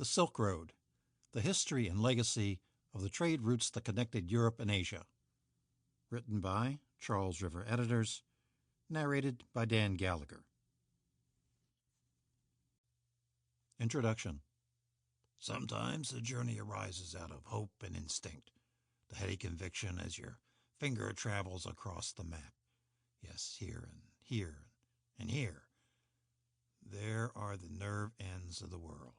The Silk Road, the history and legacy of the trade routes that connected Europe and Asia. Written by Charles River Editors, narrated by Dan Gallagher. Introduction. Sometimes the journey arises out of hope and instinct, the heady conviction as your finger travels across the map. Yes, here and here and here. There are the nerve ends of the world.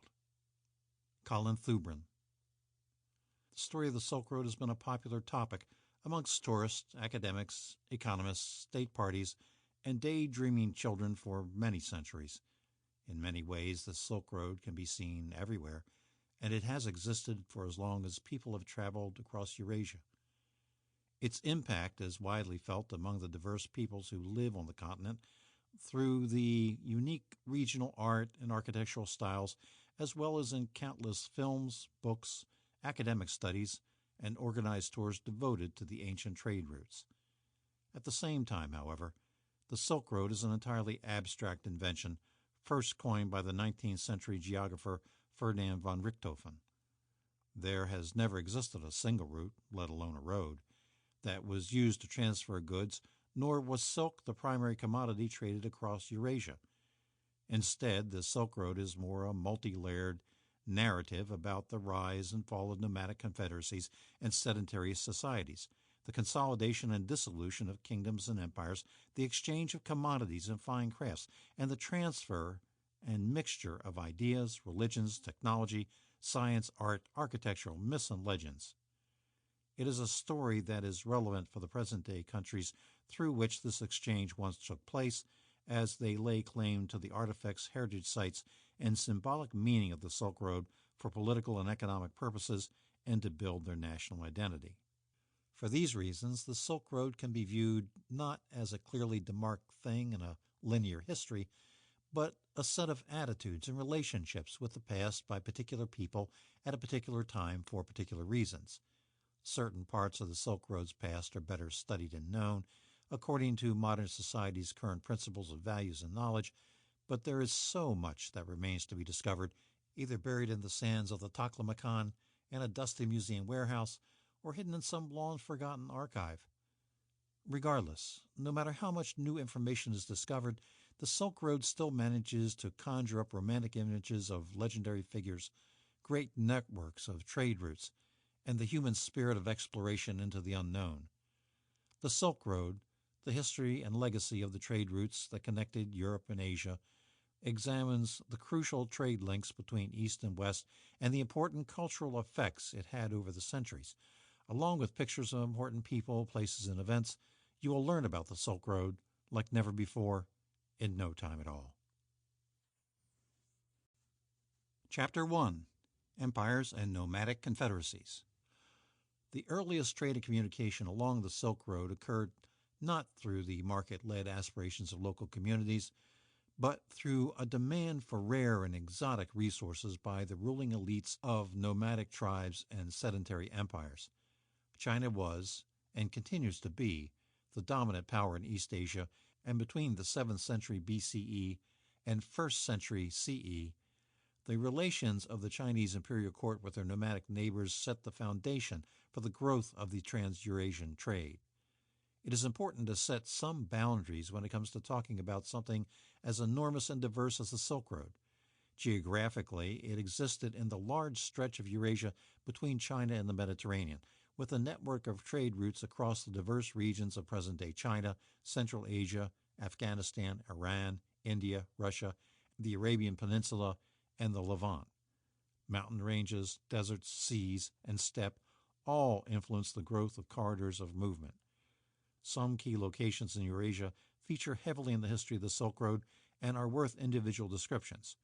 Colin Thubron. The story of the Silk Road has been a popular topic amongst tourists, academics, economists, state parties, and daydreaming children for many centuries. In many ways, the Silk Road can be seen everywhere, and it has existed for as long as people have traveled across Eurasia. Its impact is widely felt among the diverse peoples who live on the continent through the unique regional art and architectural styles, as well as in countless films, books, academic studies, and organized tours devoted to the ancient trade routes. At the same time, however, the Silk Road is an entirely abstract invention, first coined by the 19th century geographer Ferdinand von Richthofen. There has never existed a single route, let alone a road, that was used to transfer goods, nor was silk the primary commodity traded across Eurasia. Instead, the Silk Road is more a multi-layered narrative about the rise and fall of nomadic confederacies and sedentary societies, the consolidation and dissolution of kingdoms and empires, the exchange of commodities and fine crafts, and the transfer and mixture of ideas, religions, technology, science, art, architectural myths, and legends. It is a story that is relevant for the present-day countries through which this exchange once took place, as they lay claim to the artifacts, heritage sites, and symbolic meaning of the Silk Road for political and economic purposes and to build their national identity. For these reasons, the Silk Road can be viewed not as a clearly demarked thing in a linear history, but a set of attitudes and relationships with the past by particular people at a particular time for particular reasons. Certain parts of the Silk Road's past are better studied and known, according to modern society's current principles of values and knowledge, but there is so much that remains to be discovered, either buried in the sands of the Taklamakan, in a dusty museum warehouse, or hidden in some long-forgotten archive. Regardless, no matter how much new information is discovered, the Silk Road still manages to conjure up romantic images of legendary figures, great networks of trade routes, and the human spirit of exploration into the unknown. The Silk Road, the history and legacy of the trade routes that connected Europe and Asia, examines the crucial trade links between East and West and the important cultural effects it had over the centuries. Along with pictures of important people, places, and events, you will learn about the Silk Road like never before, in no time at all. Chapter 1. Empires and Nomadic Confederacies. The earliest trade and communication along the Silk Road occurred not through the market-led aspirations of local communities, but through a demand for rare and exotic resources by the ruling elites of nomadic tribes and sedentary empires. China was, and continues to be, the dominant power in East Asia, and between the 7th century BCE and 1st century CE, the relations of the Chinese imperial court with their nomadic neighbors set the foundation for the growth of the trans-Eurasian trade. It is important to set some boundaries when it comes to talking about something as enormous and diverse as the Silk Road. Geographically, it existed in the large stretch of Eurasia between China and the Mediterranean, with a network of trade routes across the diverse regions of present-day China, Central Asia, Afghanistan, Iran, India, Russia, the Arabian Peninsula, and the Levant. Mountain ranges, deserts, seas, and steppe all influence the growth of corridors of movement. Some key locations in Eurasia feature heavily in the history of the Silk Road and are worth individual descriptions.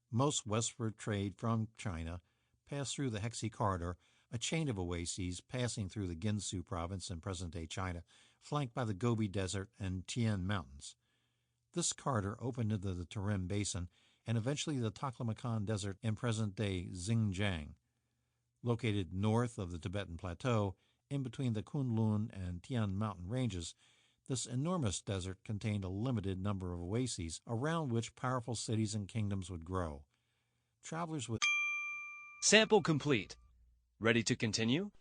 Most westward trade from China passed through the Hexi Corridor, a chain of oases passing through the Gansu province in present-day China, flanked by the Gobi Desert and Tian Mountains. This corridor opened into the Tarim Basin and eventually the Taklamakan Desert in present-day Xinjiang. Located north of the Tibetan Plateau, in between the Kunlun and Tian mountain ranges, this enormous desert contained a limited number of oases around which powerful cities and kingdoms would grow. Travelers would Sample complete. Ready to continue?